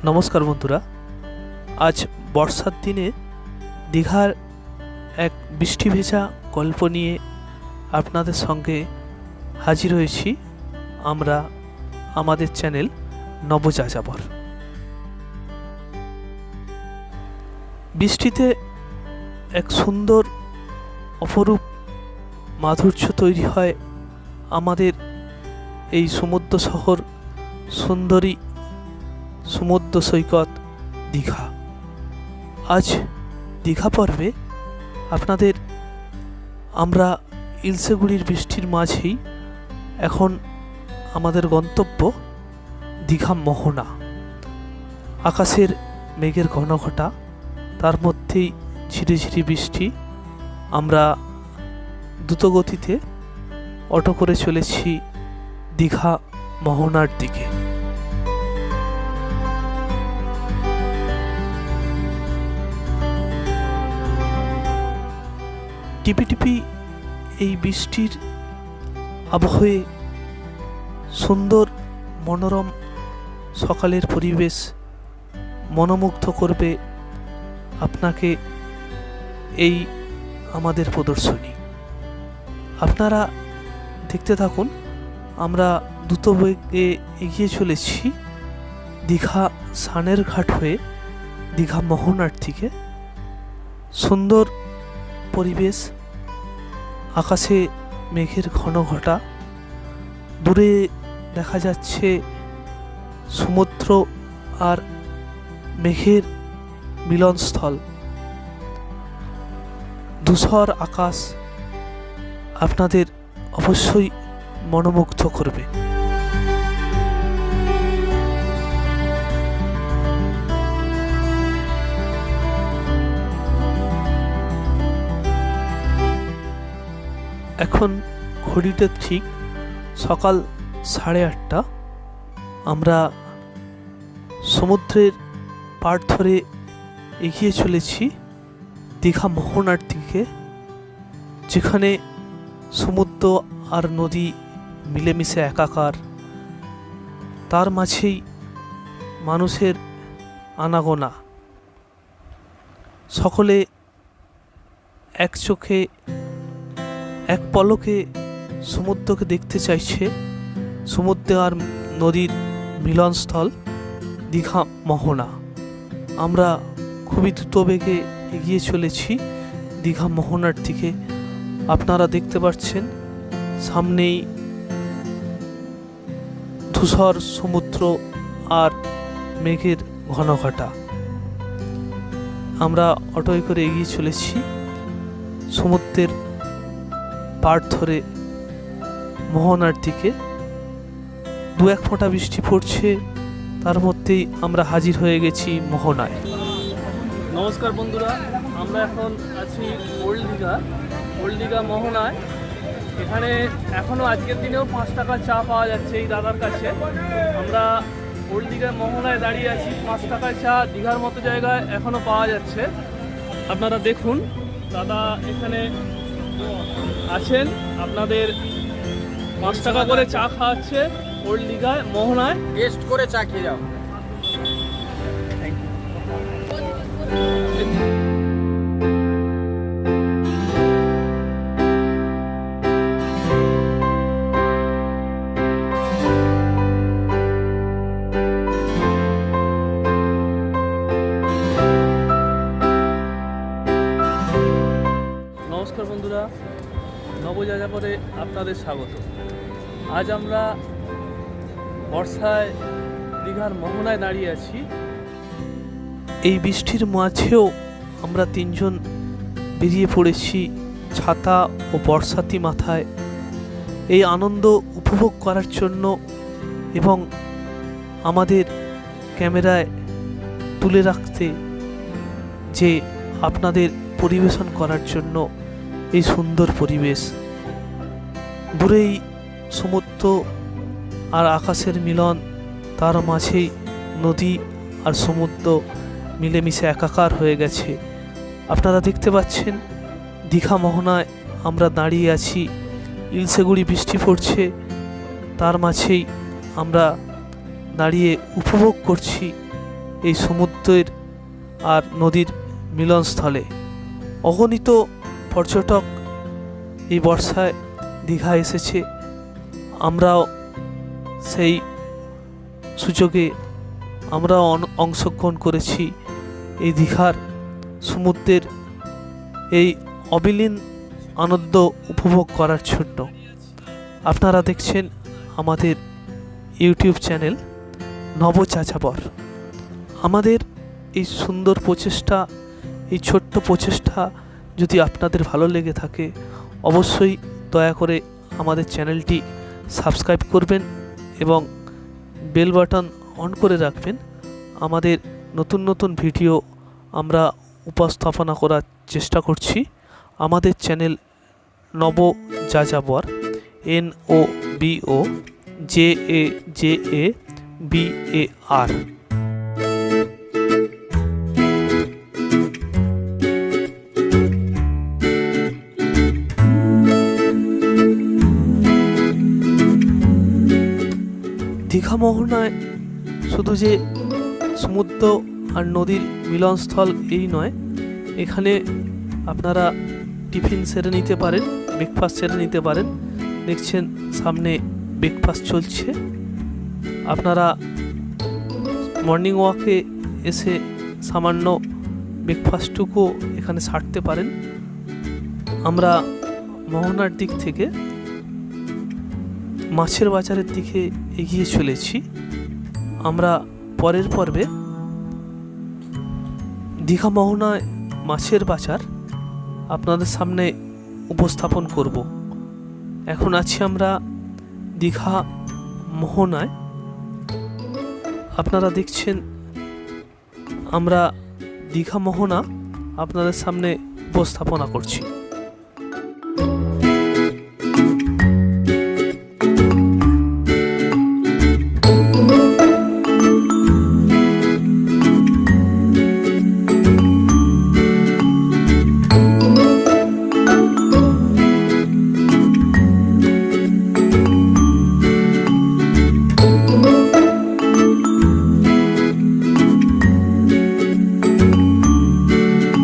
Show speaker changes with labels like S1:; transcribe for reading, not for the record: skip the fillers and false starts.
S1: নমস্কার বন্ধুরা, আজ বর্ষার দিনে দীঘার এক বৃষ্টি ভেজা গল্প নিয়ে আপনাদের সঙ্গে হাজির হয়েছি আমরা আমাদের চ্যানেল নবযাযাবর। বৃষ্টিতে এক সুন্দর অপরূপ মাধুর্য তৈরি হয় আমাদের এই সমুদ্র শহর সুন্দরী সমুদ্র সৈকত দীঘা। আজ দীঘা পর্বে আপনাদের আমরা ইলশেগুড়ির বৃষ্টির মাঝেই এখন আমাদের গন্তব্য দীঘা মোহনা। আকাশের মেঘের ঘনঘটা, তার মধ্যেই ঝিরিঝিরি বৃষ্টি। আমরা দ্রুতগতিতে অটো করে চলেছি দীঘা মোহনার দিকে। টিপি টিপি এই বৃষ্টির আবহে সুন্দর মনোরম সকালের পরিবেশ মনোমুগ্ধ করবে আপনাকে এই আমাদের প্রদর্শনী। আপনারা দেখতে থাকুন। আমরা দ্রুত বেগে এগিয়ে চলেছি দীঘা সানের ঘাট হয়ে দীঘা মোহনার দিকে। সুন্দর পরিবেশ, আকাশে মেঘের ঘনঘটা, দূরে দেখা যাচ্ছে সমুদ্র আর মেঘের মিলনস্থল। ধূসর আকাশ আপনাদের অবশ্যই মনোমুগ্ধ করবে। এখন ঘড়িতে ঠিক সকাল 8:30। আমরা সমুদ্রের পাড় ধরে এগিয়ে চলেছি দীঘা মোহনার দিকে, যেখানে সমুদ্র আর নদী মিলেমিশে একাকার। তার মাঝেই মানুষের আনাগোনা। সকলে এক চোখে এক পলকে সমুদ্রকে দেখতে চাইছে। সমুদ্র আর নদীর মিলনস্থল দীঘা মোহনা। আমরা খুবই দ্রুত বেগে এগিয়ে চলেছি দীঘা মোহনার দিকে। আপনারা দেখতে পাচ্ছেন সামনেই ধূসর সমুদ্র আর মেঘের ঘনঘটা। আমরা অটোয় করে এগিয়ে চলেছি সমুদ্রের পাড় ধরে মোহনার দিকে। দু এক ফোঁটা বৃষ্টি পড়ছে, তার মধ্যেই আমরা হাজির হয়ে গেছি মোহনায়। নমস্কার বন্ধুরা, আমরা এখন আছি ওল্ড দীঘা মোহনায়। এখানে এখনও আজকের দিনেও 5 টাকার চা পাওয়া যাচ্ছে এই দাদার কাছে। আমরা ওল্ড দীঘা মোহনায় দাঁড়িয়ে আছি। 5 টাকার চা দীঘার মতো জায়গায় এখনও পাওয়া যাচ্ছে। আপনারা দেখুন, দাদা এখানে আছেন, আপনাদের 5 টাকা করে চা খাওয়াচ্ছে ওল্ড দীঘায় মোহনায়।
S2: টেস্ট করে চা খেয়ে যাও।
S1: নমস্কার বন্ধুরা, নবযাযাবরে আপনাদের স্বাগত। আজ আমরা বর্ষায় দীঘার মোহনায় দাঁড়িয়ে আছি। এই বৃষ্টির মাঝেও আমরা 3 জন বেরিয়ে পড়েছি ছাতা ও বর্ষাতি মাথায় এই আনন্দ উপভোগ করার জন্য এবং আমাদের ক্যামেরায় তুলে রাখতে, যে আপনাদের পরিবেশন করার জন্য এই সুন্দর পরিবেশ। দূরেই সমুদ্র আর আকাশের মিলন, তার মাঝেই নদী আর সমুদ্র মিলেমিশে একাকার হয়ে গেছে। আপনারা দেখতে পাচ্ছেন দীঘা মোহনায় আমরা দাঁড়িয়ে আছি। ইলশেগুড়ি বৃষ্টি পড়ছে, তার মাঝেই আমরা দাঁড়িয়ে উপভোগ করছি এই সমুদ্রের আর নদীর মিলনস্থলে। অগণিত পর্যটক এই বর্ষায় দীঘা এসেছে। আমরাও সেই সুযোগে আমরাও অংশগ্রহণ করেছি এই দীঘার সমুদ্রের এই অবিলীন আনন্দ উপভোগ করার জন্য। আপনারা দেখছেন আমাদের ইউটিউব চ্যানেল নবযাযাবর। আমাদের এই সুন্দর প্রচেষ্টা, এই ছোট্ট প্রচেষ্টা যদি আপনাদের ভালো লেগে থাকে, অবশ্যই দয়া করে আমাদের চ্যানেলটি সাবস্ক্রাইব করবেন এবং বেল বাটন অন করে রাখবেন। আমাদের নতুন নতুন ভিডিও আমরা উপস্থাপনা করার চেষ্টা করছি। আমাদের চ্যানেল নবযাযাবর, NOBOJAJABAR। দীঘা মোহনায় শুধু যে সমুদ্র আর নদীর মিলনস্থল এই নয়, এখানে আপনারা টিফিন সেরে নিতে পারেন, ব্রেকফাস্ট সেরে নিতে পারেন। দেখছেন সামনে ব্রেকফাস্ট চলছে। আপনারা মর্নিং ওয়াকে এসে সামান্য ব্রেকফাস্টটুকু এখানে সারতে পারেন। আমরা মোহনার দিক থেকে মাছের বাজারের দিকে এগিয়ে চলেছি। আমরা পরের পর্বে দীঘা মোহনায় মাছের বাজার আপনাদের সামনে উপস্থাপন করব। এখন আছি আমরা দীঘা মোহনায়। আপনারা দেখছেন আমরা দীঘা মোহনা আপনাদের সামনে উপস্থাপনা করছি।